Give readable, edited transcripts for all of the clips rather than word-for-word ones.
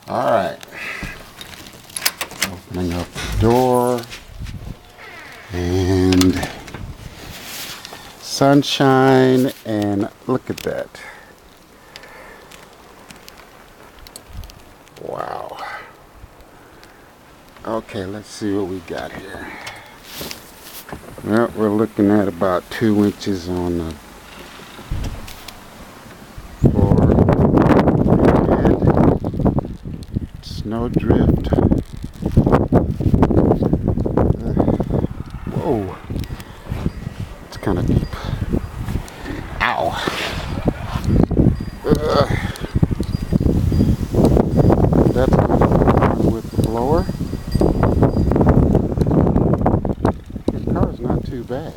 All right. Opening up the door. And sunshine, and look at that. Wow. Okay, let's see what we got here. Well, we're looking at about 2 inches on the floor. And snow drift. Whoa. It's kind of deep. Ow. That's going to go with the blower. The car's not too bad.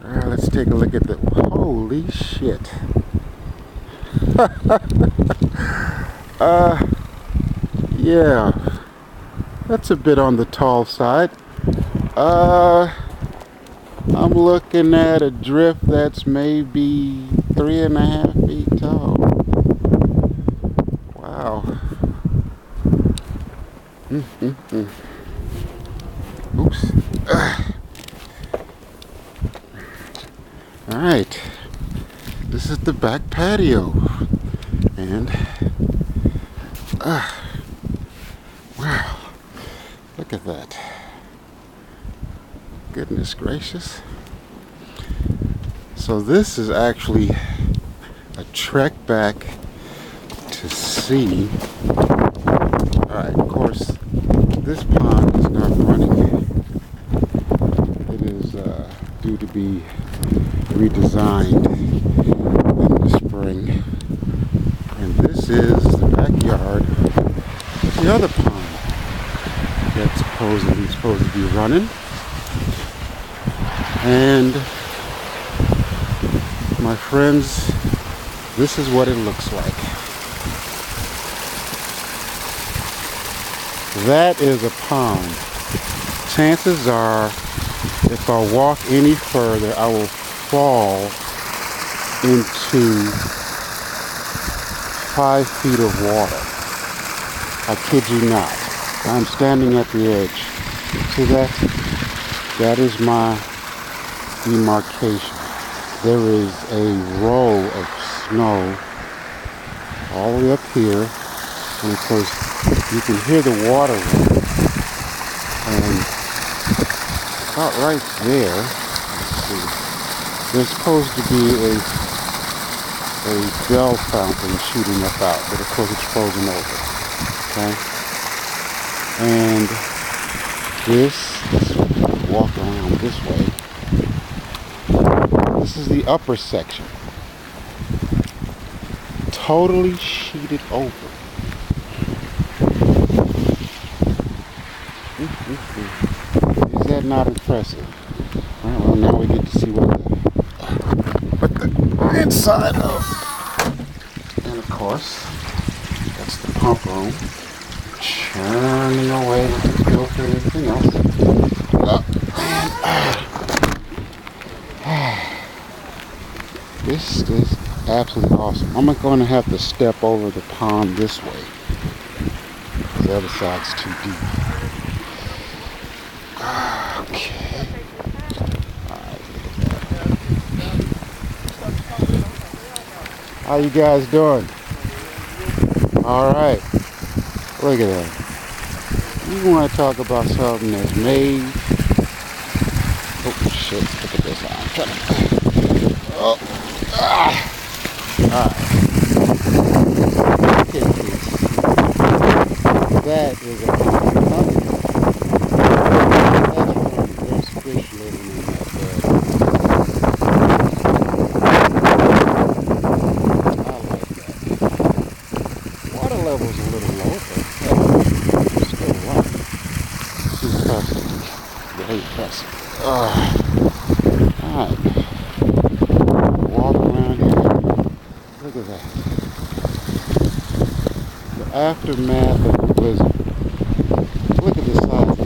Alright, let's take a look at the... Holy shit. Yeah. That's a bit on the tall side. I'm looking at a drift that's maybe 3.5 feet tall. Wow. Oops. Alright. This is the back patio. And, wow. Look at that. Goodness gracious. So this is actually a trek back to sea. Alright, of course, this pond is not running. It is due to be redesigned in the spring. And this is the backyard of the other pond that's supposed to be running. And my friends, this is what it looks like. That is a pond. Chances are, if I walk any further, I will fall into 5 feet of water. I kid you not. I'm standing at the edge. See that? That is my demarcation. There is a row of snow all the way up here, and of course you can hear the water running. And about right there, let's see, there's supposed to be a bell fountain shooting up out, but of course it's frozen over. Okay, and let's walk around this way. This is the upper section. Totally sheeted over. Is that not impressive? Alright, well now we get to see what the inside of. And of course, that's the pump room. Churning away with the filter and everything else. This is absolutely awesome. I'm going to have to step over the pond this way. The other side's too deep. Okay. Alright, how you guys doing? Alright. Look at that. You want to talk about something that's made. Oh shit, look at this. I'm trying to. Oh. Alright. Look at this. That is a pond. There's fish living in that bed. I like that. Water level's a little low, but it's still right. Impressive. Very impressive. Alright. Walk around here. Look at that. The aftermath of the blizzard. Look at the size of it.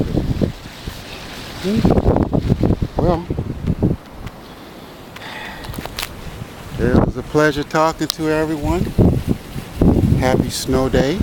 Well, It was a pleasure talking to everyone. Happy snow day.